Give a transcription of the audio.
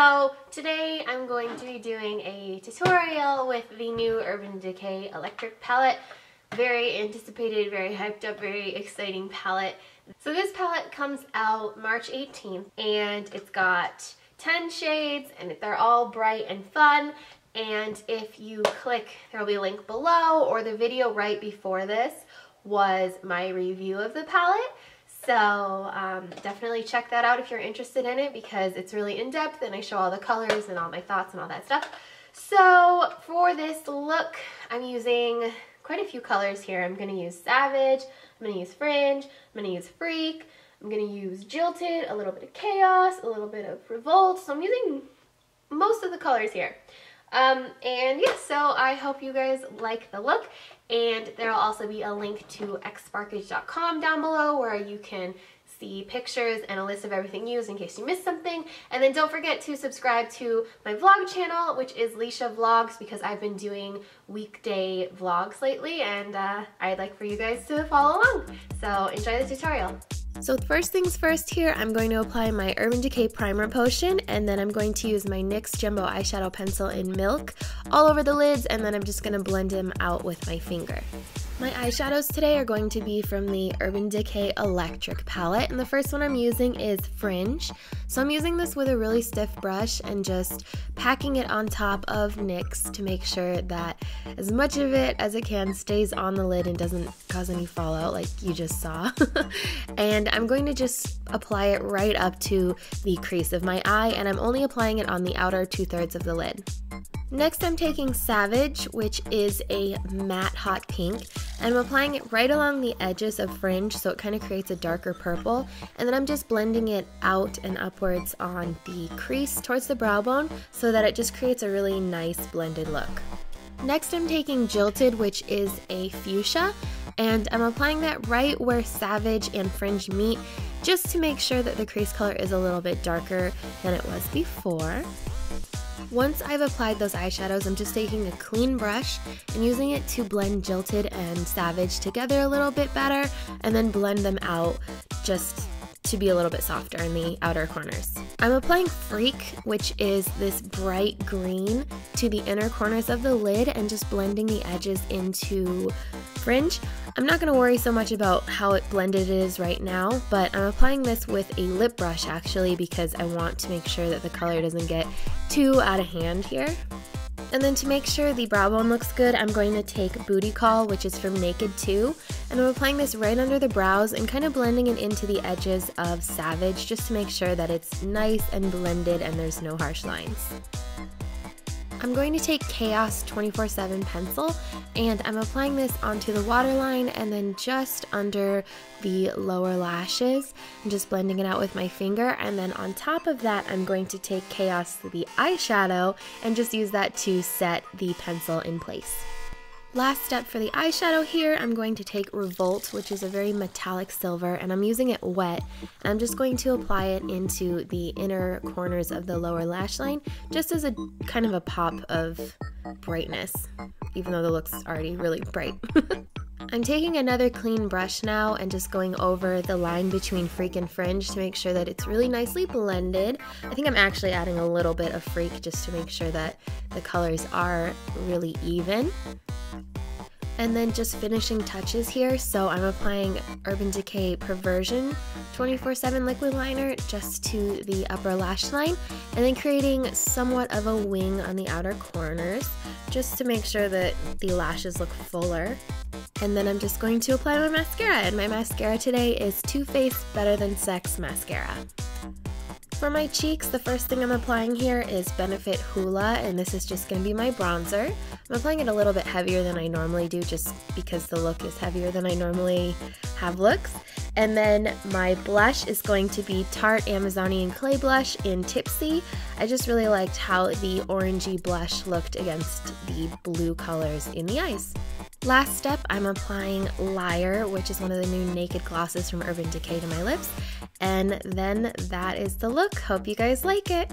So today I'm going to be doing a tutorial with the new Urban Decay electric palette. Very anticipated, very hyped up, very exciting palette. So this palette comes out March 18th and it's got 10 shades and they're all bright and fun. And if you click, there will be a link below, or the video right before this was my review of the palette. So definitely check that out if you're interested in it, because it's really in-depth and I show all the colors and all my thoughts and all that stuff. So for this look, I'm using quite a few colors here. I'm going to use Savage, I'm going to use Fringe, I'm going to use Freak, I'm going to use Jilted, a little bit of Chaos, a little bit of Revolt. So I'm using most of the colors here. And yeah, so I hope you guys like the look, and there will also be a link to xSparkage.com down below where you can see pictures and a list of everything used in case you missed something. And then don't forget to subscribe to my vlog channel, which is Leesha Vlogs, because I've been doing weekday vlogs lately, and I'd like for you guys to follow along. So enjoy the tutorial. So first things first here, I'm going to apply my Urban Decay Primer Potion, and then I'm going to use my NYX Jumbo Eyeshadow Pencil in Milk all over the lids, and then I'm just going to blend them out with my finger. My eyeshadows today are going to be from the Urban Decay Electric palette, and the first one I'm using is Fringe. So I'm using this with a really stiff brush and just packing it on top of NYX to make sure that as much of it as it can stays on the lid and doesn't cause any fallout like you just saw. And I'm going to just apply it right up to the crease of my eye, and I'm only applying it on the outer 2/3 of the lid. Next, I'm taking Savage, which is a matte hot pink, and I'm applying it right along the edges of Fringe so it kind of creates a darker purple, and then I'm just blending it out and upwards on the crease towards the brow bone so that it just creates a really nice blended look. Next, I'm taking Jilted, which is a fuchsia, and I'm applying that right where Savage and Fringe meet just to make sure that the crease color is a little bit darker than it was before. Once I've applied those eyeshadows, I'm just taking a clean brush and using it to blend Jilted and Savage together a little bit better, and then blend them out just to be a little bit softer in the outer corners. I'm applying Freak, which is this bright green, to the inner corners of the lid and just blending the edges into Fringe. I'm not going to worry so much about how blended it is right now, but I'm applying this with a lip brush actually, because I want to make sure that the color doesn't get too out of hand here. And then to make sure the brow bone looks good, I'm going to take Booty Call, which is from Naked 2, and I'm applying this right under the brows and kind of blending it into the edges of Savage just to make sure that it's nice and blended and there's no harsh lines. I'm going to take Chaos 24/7 pencil, and I'm applying this onto the waterline and then just under the lower lashes and just blending it out with my finger. And then on top of that, I'm going to take Chaos the eyeshadow and just use that to set the pencil in place. Last step for the eyeshadow here, I'm going to take Revolt, which is a very metallic silver, and I'm using it wet. I'm just going to apply it into the inner corners of the lower lash line, just as a kind of a pop of brightness, even though the look's already really bright. I'm taking another clean brush now and just going over the line between Freak and Fringe to make sure that it's really nicely blended. I think I'm actually adding a little bit of Freak just to make sure that the colors are really even. And then just finishing touches here, so I'm applying Urban Decay Perversion 24/7 liquid liner just to the upper lash line, and then creating somewhat of a wing on the outer corners just to make sure that the lashes look fuller. And then I'm just going to apply my mascara, and my mascara today is Too Faced Better Than Sex mascara. For my cheeks, the first thing I'm applying here is Benefit Hoola, and this is just going to be my bronzer. I'm applying it a little bit heavier than I normally do just because the look is heavier than I normally have looks. And then my blush is going to be Tarte Amazonian Clay Blush in Tipsy. I just really liked how the orangey blush looked against the blue colors in the eyes. Last step, I'm applying Liar, which is one of the new Naked glosses from Urban Decay, to my lips. And then that is the look. Hope you guys like it.